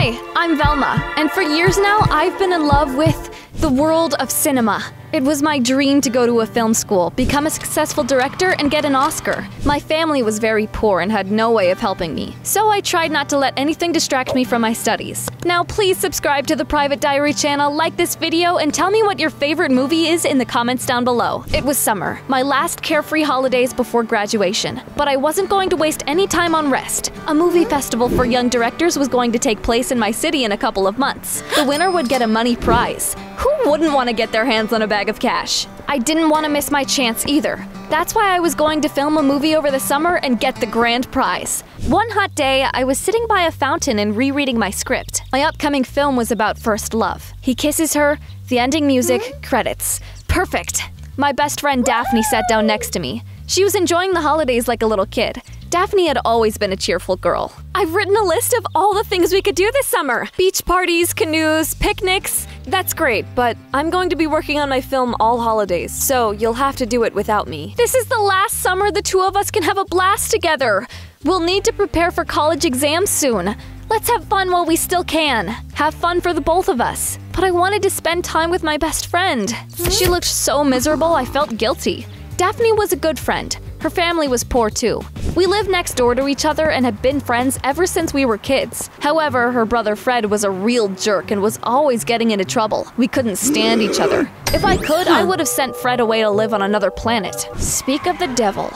Hi, I'm Velma, and for years now I've been in love with the world of cinema. It was my dream to go to a film school, become a successful director, and get an Oscar. My family was very poor and had no way of helping me, so I tried not to let anything distract me from my studies. Now please subscribe to the Private Diary channel, like this video, and tell me what your favorite movie is in the comments down below. It was summer, my last carefree holidays before graduation, but I wasn't going to waste any time on rest. A movie festival for young directors was going to take place in my city in a couple of months. The winner would get a money prize. Who wouldn't want to get their hands on a bag of cash? I didn't want to miss my chance either. That's why I was going to film a movie over the summer and get the grand prize. One hot day, I was sitting by a fountain and rereading my script. My upcoming film was about first love. He kisses her, the ending music, credits. Perfect. My best friend Daphne sat down next to me. She was enjoying the holidays like a little kid. Daphne had always been a cheerful girl. I've written a list of all the things we could do this summer. Beach parties, canoes, picnics. That's great, but I'm going to be working on my film all holidays, so you'll have to do it without me. This is the last summer the two of us can have a blast together. We'll need to prepare for college exams soon. Let's have fun while we still can. Have fun for the both of us. But I wanted to spend time with my best friend. She looked so miserable, I felt guilty. Daphne was a good friend. Her family was poor too. We lived next door to each other and had been friends ever since we were kids. However, her brother Fred was a real jerk and was always getting into trouble. We couldn't stand each other. If I could, I would have sent Fred away to live on another planet. Speak of the devil.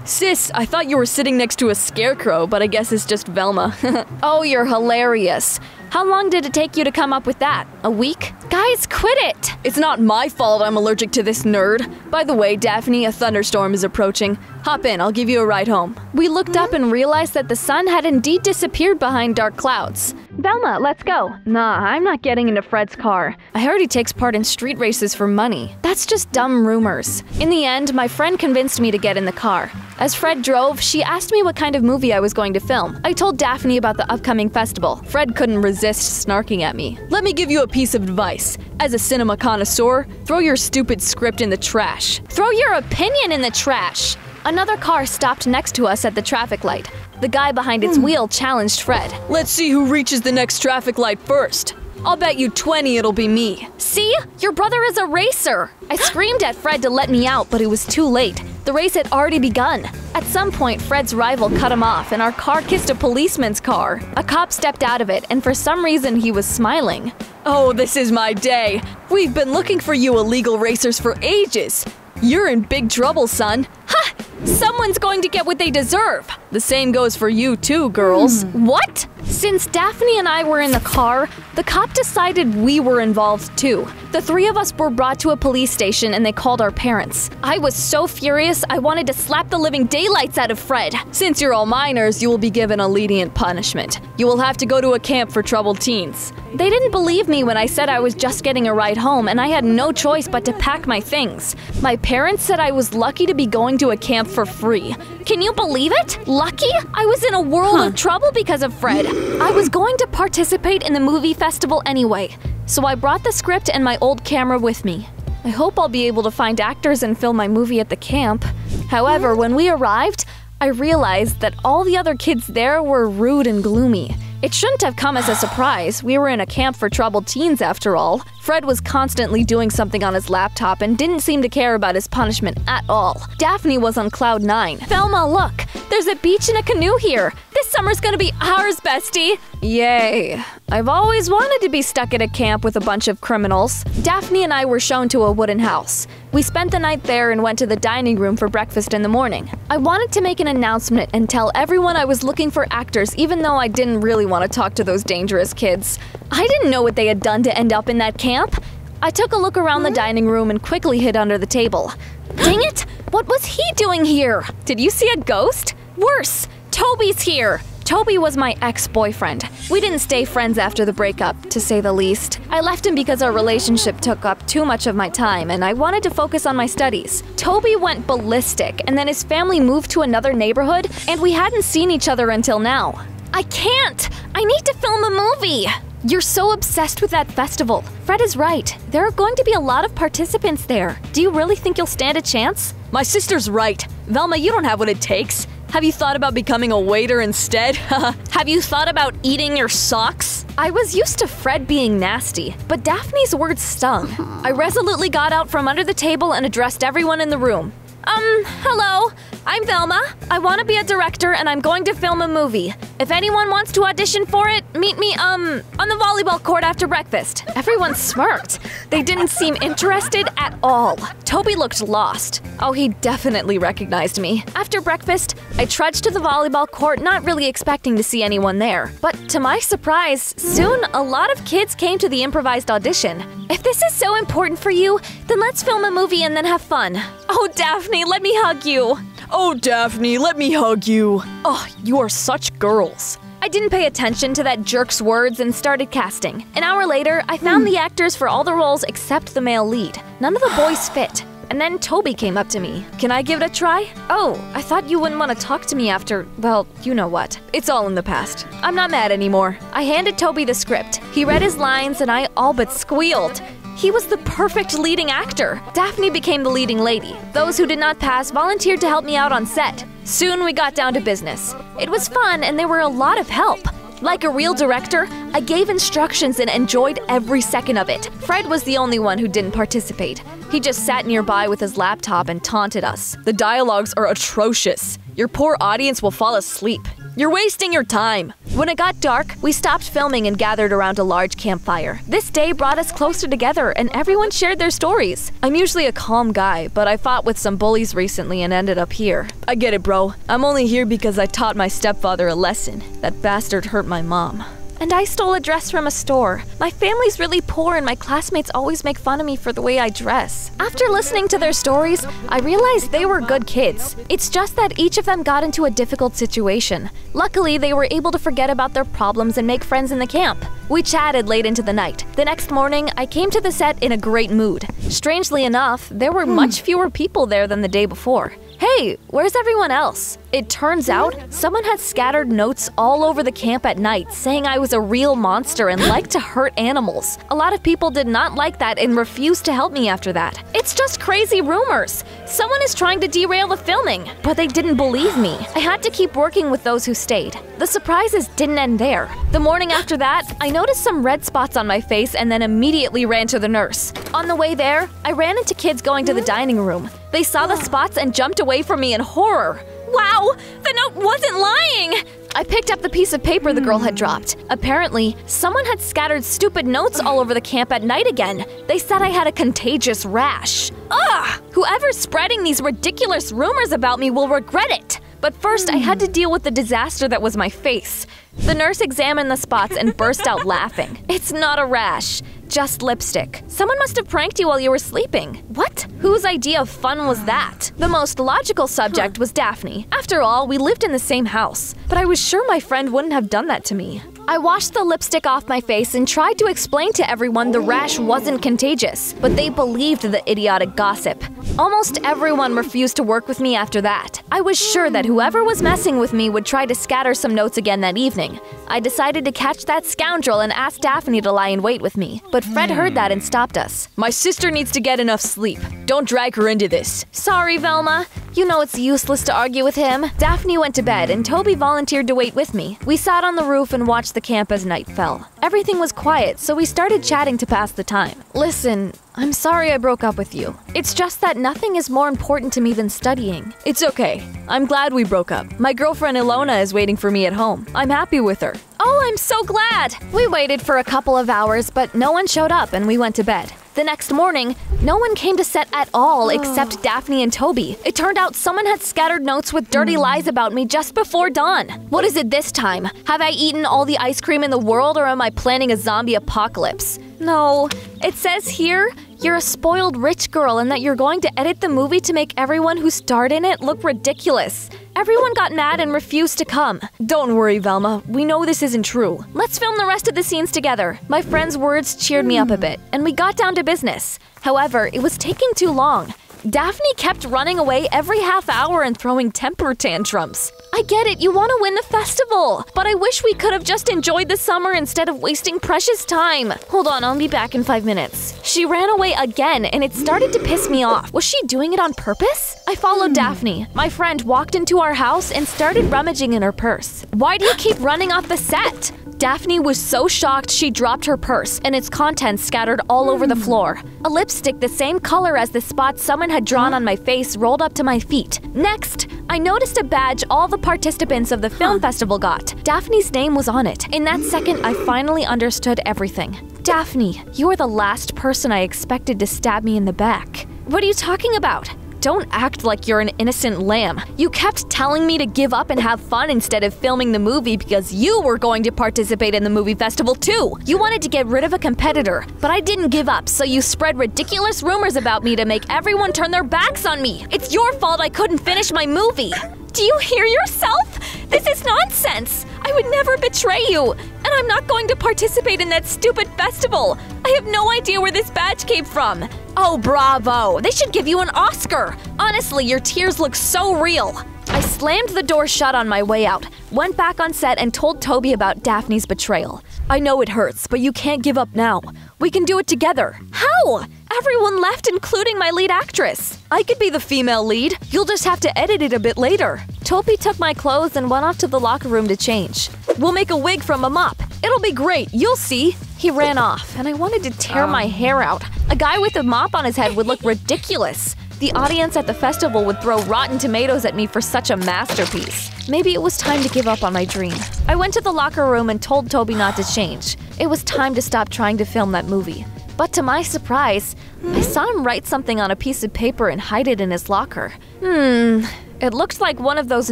Sis, I thought you were sitting next to a scarecrow, but I guess it's just Velma. Oh, you're hilarious. How long did it take you to come up with that? A week? Guys, quit it! It's not my fault I'm allergic to this nerd. By the way, Daphne, a thunderstorm is approaching. Hop in, I'll give you a ride home. We looked up and realized that the sun had indeed disappeared behind dark clouds. Velma, let's go. Nah, I'm not getting into Fred's car. I heard he takes part in street races for money. That's just dumb rumors. In the end, my friend convinced me to get in the car. As Fred drove, she asked me what kind of movie I was going to film. I told Daphne about the upcoming festival. Fred couldn't resist snarking at me. Let me give you a piece of advice. As a cinema connoisseur, throw your stupid script in the trash. Throw your opinion in the trash! Another car stopped next to us at the traffic light. The guy behind its wheel challenged Fred. Let's see who reaches the next traffic light first. I'll bet you 20 it'll be me. See? Your brother is a racer! I screamed at Fred to let me out, but it was too late. The race had already begun. At some point, Fred's rival cut him off, and our car kissed a policeman's car. A cop stepped out of it, and for some reason he was smiling. Oh, this is my day. We've been looking for you illegal racers for ages. You're in big trouble, son. Ha! Someone's going to get what they deserve. The same goes for you too, girls. What? Since Daphne and I were in the car, the cop decided we were involved too. The three of us were brought to a police station and they called our parents. I was so furious, I wanted to slap the living daylights out of Fred. Since you're all minors, you will be given a lenient punishment. You will have to go to a camp for troubled teens. They didn't believe me when I said I was just getting a ride home and I had no choice but to pack my things. My parents said I was lucky to be going to a camp for free. Can you believe it? Lucky? I was in a world of trouble because of Fred. I was going to participate in the movie festival anyway, so I brought the script and my old camera with me. I hope I'll be able to find actors and film my movie at the camp. However, when we arrived, I realized that all the other kids there were rude and gloomy. It shouldn't have come as a surprise. We were in a camp for troubled teens after all. Fred was constantly doing something on his laptop and didn't seem to care about his punishment at all. Daphne was on cloud 9. Velma, look! There's a beach and a canoe here! This summer's gonna be ours, bestie! Yay. I've always wanted to be stuck at a camp with a bunch of criminals. Daphne and I were shown to a wooden house. We spent the night there and went to the dining room for breakfast in the morning. I wanted to make an announcement and tell everyone I was looking for actors even though I didn't really want to talk to those dangerous kids. I didn't know what they had done to end up in that camp. I took a look around the dining room and quickly hid under the table. Dang it! What was he doing here? Did you see a ghost? Worse! Toby's here! Toby was my ex-boyfriend. We didn't stay friends after the breakup, to say the least. I left him because our relationship took up too much of my time and I wanted to focus on my studies. Toby went ballistic and then his family moved to another neighborhood and we hadn't seen each other until now. I can't! I need to film a movie! You're so obsessed with that festival. Fred is right. There are going to be a lot of participants there. Do you really think you'll stand a chance? My sister's right. Velma, you don't have what it takes. Have you thought about becoming a waiter instead? Have you thought about eating your socks? I was used to Fred being nasty, but Daphne's words stung. I resolutely got out from under the table and addressed everyone in the room. Hello. I'm Velma. I want to be a director and I'm going to film a movie. If anyone wants to audition for it, meet me, on the volleyball court after breakfast. Everyone smirked. They didn't seem interested at all. Toby looked lost. Oh, he definitely recognized me. After breakfast, I trudged to the volleyball court, not really expecting to see anyone there. But to my surprise, soon a lot of kids came to the improvised audition. If this is so important for you, then let's film a movie and then have fun. Oh, Daphne, let me hug you. Oh, Daphne, let me hug you. Oh, you are such girls. I didn't pay attention to that jerk's words and started casting. An hour later, I found the actors for all the roles except the male lead. None of the boys fit. And then Toby came up to me. Can I give it a try? Oh, I thought you wouldn't want to talk to me after, well, you know what. It's all in the past. I'm not mad anymore. I handed Toby the script. He read his lines and I all but squealed. He was the perfect leading actor. Daphne became the leading lady. Those who did not pass volunteered to help me out on set. Soon we got down to business. It was fun and there were a lot of help. Like a real director, I gave instructions and enjoyed every second of it. Fred was the only one who didn't participate. He just sat nearby with his laptop and taunted us. The dialogues are atrocious. Your poor audience will fall asleep. You're wasting your time. When it got dark, we stopped filming and gathered around a large campfire. This day brought us closer together and everyone shared their stories. I'm usually a calm guy, but I fought with some bullies recently and ended up here. I get it, bro. I'm only here because I taught my stepfather a lesson. That bastard hurt my mom. And I stole a dress from a store. My family's really poor and my classmates always make fun of me for the way I dress. After listening to their stories, I realized they were good kids. It's just that each of them got into a difficult situation. Luckily, they were able to forget about their problems and make friends in the camp. We chatted late into the night. The next morning, I came to the set in a great mood. Strangely enough, there were much fewer people there than the day before. Hey, where's everyone else? It turns out someone had scattered notes all over the camp at night saying I was a real monster and liked to hurt animals. A lot of people did not like that and refused to help me after that. It's just crazy rumors. Someone is trying to derail the filming, but they didn't believe me. I had to keep working with those who stayed. The surprises didn't end there. The morning after that, I noticed some red spots on my face and then immediately ran to the nurse. On the way there, I ran into kids going to the dining room. They saw the spots and jumped away from me in horror. Wow, the note wasn't lying! I picked up the piece of paper the girl had dropped. Apparently, someone had scattered stupid notes all over the camp at night again. They said I had a contagious rash. Ugh! Whoever's spreading these ridiculous rumors about me will regret it. But first, I had to deal with the disaster that was my face. The nurse examined the spots and burst out laughing. It's not a rash, just lipstick. Someone must have pranked you while you were sleeping. What? Whose idea of fun was that? The most logical subject was Daphne. After all, we lived in the same house. But I was sure my friend wouldn't have done that to me. I washed the lipstick off my face and tried to explain to everyone the rash wasn't contagious, but they believed the idiotic gossip. Almost everyone refused to work with me after that. I was sure that whoever was messing with me would try to scatter some notes again that evening. I decided to catch that scoundrel and ask Daphne to lie in wait with me, but Fred heard that and stopped us. My sister needs to get enough sleep. Don't drag her into this. Sorry, Velma. You know it's useless to argue with him. Daphne went to bed and Toby volunteered to wait with me. We sat on the roof and watched the camp as night fell. Everything was quiet, so we started chatting to pass the time. Listen, I'm sorry I broke up with you. It's just that nothing is more important to me than studying. It's okay. I'm glad we broke up. My girlfriend Ilona is waiting for me at home. I'm happy with her. Oh, I'm so glad! We waited for a couple of hours, but no one showed up and we went to bed. The next morning, no one came to set at all except Daphne and Toby. It turned out someone had scattered notes with dirty lies about me just before dawn. What is it this time? Have I eaten all the ice cream in the world or am I planning a zombie apocalypse? No, it says here, you're a spoiled rich girl and that you're going to edit the movie to make everyone who starred in it look ridiculous. Everyone got mad and refused to come. Don't worry, Velma. We know this isn't true. Let's film the rest of the scenes together. My friend's words cheered me up a bit, and we got down to business. However, it was taking too long. Daphne kept running away every half hour and throwing temper tantrums. I get it, you want to win the festival, but I wish we could have just enjoyed the summer instead of wasting precious time. Hold on, I'll be back in 5 minutes. She ran away again, and it started to piss me off. Was she doing it on purpose? I followed Daphne. My friend walked into our house and started rummaging in her purse. Why do you keep running off the set? Daphne was so shocked she dropped her purse, and its contents scattered all over the floor. A lipstick the same color as the spot someone had drawn on my face rolled up to my feet. Next, I noticed a badge all the participants of the film festival got. Daphne's name was on it. In that second, I finally understood everything. Daphne, you are the last person I expected to stab me in the back. What are you talking about? Don't act like you're an innocent lamb. You kept telling me to give up and have fun instead of filming the movie because you were going to participate in the movie festival too. You wanted to get rid of a competitor, but I didn't give up, so you spread ridiculous rumors about me to make everyone turn their backs on me. It's your fault I couldn't finish my movie. Do you hear yourself? This is nonsense. I would never betray you, and I'm not going to participate in that stupid festival. I have no idea where this badge came from. Oh, bravo. They should give you an Oscar. Honestly, your tears look so real. I slammed the door shut on my way out, went back on set and told Toby about Daphne's betrayal. I know it hurts, but you can't give up now. We can do it together. How? Everyone left, including my lead actress. I could be the female lead. You'll just have to edit it a bit later. Toby took my clothes and went off to the locker room to change. We'll make a wig from a mop. It'll be great, you'll see. He ran off, and I wanted to tear my hair out. A guy with a mop on his head would look ridiculous. The audience at the festival would throw rotten tomatoes at me for such a masterpiece. Maybe it was time to give up on my dream. I went to the locker room and told Toby not to change. It was time to stop trying to film that movie. But to my surprise, I saw him write something on a piece of paper and hide it in his locker. It looked like one of those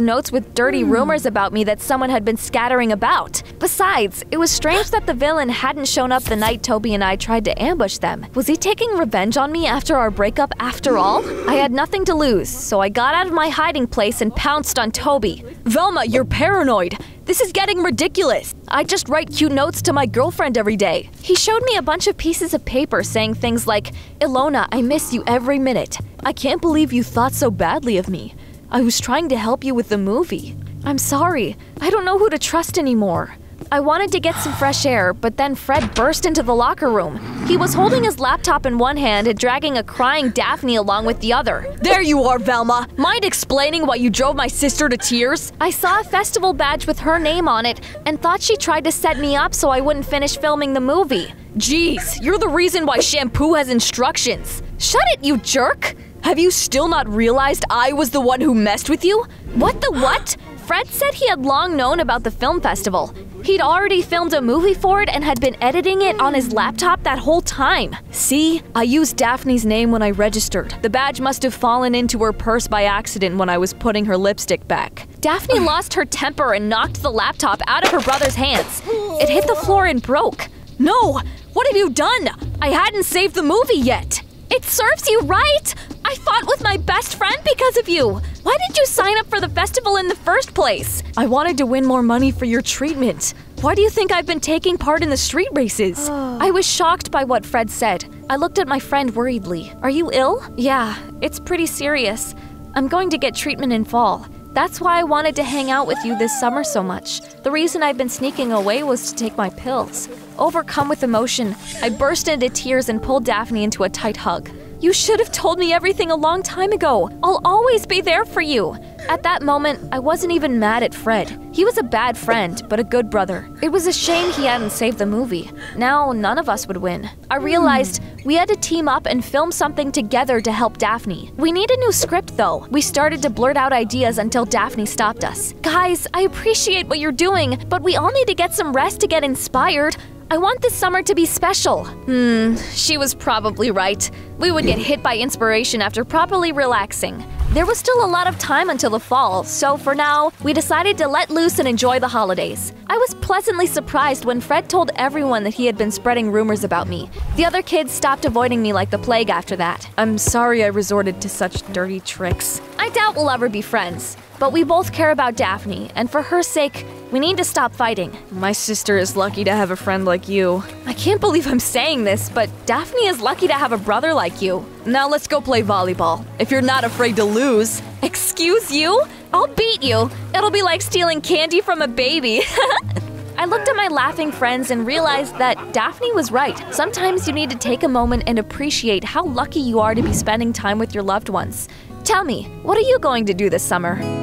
notes with dirty rumors about me that someone had been scattering about. Besides, it was strange that the villain hadn't shown up the night Toby and I tried to ambush them. Was he taking revenge on me after our breakup after all? I had nothing to lose, so I got out of my hiding place and pounced on Toby. Velma, you're paranoid. This is getting ridiculous. I just write cute notes to my girlfriend every day. He showed me a bunch of pieces of paper saying things like, Ilona, I miss you every minute. I can't believe you thought so badly of me. I was trying to help you with the movie. I'm sorry. I don't know who to trust anymore. I wanted to get some fresh air, but then Fred burst into the locker room. He was holding his laptop in one hand and dragging a crying Daphne along with the other. There you are, Velma! Mind explaining why you drove my sister to tears? I saw a festival badge with her name on it and thought she tried to set me up so I wouldn't finish filming the movie. Jeez, you're the reason why shampoo has instructions. Shut it, you jerk! Have you still not realized I was the one who messed with you? What the what? Fred said he had long known about the film festival. He'd already filmed a movie for it and had been editing it on his laptop that whole time. See, I used Daphne's name when I registered. The badge must have fallen into her purse by accident when I was putting her lipstick back. Daphne lost her temper and knocked the laptop out of her brother's hands. It hit the floor and broke. No! What have you done? I hadn't saved the movie yet. It serves you right! I fought with my best friend because of you! Why did you sign up for the festival in the first place? I wanted to win more money for your treatment. Why do you think I've been taking part in the street races? I was shocked by what Fred said. I looked at my friend worriedly. Are you ill? Yeah, it's pretty serious. I'm going to get treatment in fall. That's why I wanted to hang out with you this summer so much. The reason I've been sneaking away was to take my pills. Overcome with emotion, I burst into tears and pulled Daphne into a tight hug. You should have told me everything a long time ago. I'll always be there for you. At that moment, I wasn't even mad at Fred. He was a bad friend, but a good brother. It was a shame he hadn't saved the movie. Now, none of us would win. I realized we had to team up and film something together to help Daphne. We need a new script, though. We started to blurt out ideas until Daphne stopped us. Guys, I appreciate what you're doing, but we all need to get some rest to get inspired. I want this summer to be special. She was probably right. We would get hit by inspiration after properly relaxing. There was still a lot of time until the fall, so for now, we decided to let loose and enjoy the holidays. I was pleasantly surprised when Fred told everyone that he had been spreading rumors about me. The other kids stopped avoiding me like the plague after that. I'm sorry I resorted to such dirty tricks. I doubt we'll ever be friends. but we both care about Daphne, and for her sake, we need to stop fighting. My sister is lucky to have a friend like you. I can't believe I'm saying this, but Daphne is lucky to have a brother like you. Now let's go play volleyball, if you're not afraid to lose. Excuse you? I'll beat you. It'll be like stealing candy from a baby. I looked at my laughing friends and realized that Daphne was right. Sometimes you need to take a moment and appreciate how lucky you are to be spending time with your loved ones. Tell me, what are you going to do this summer?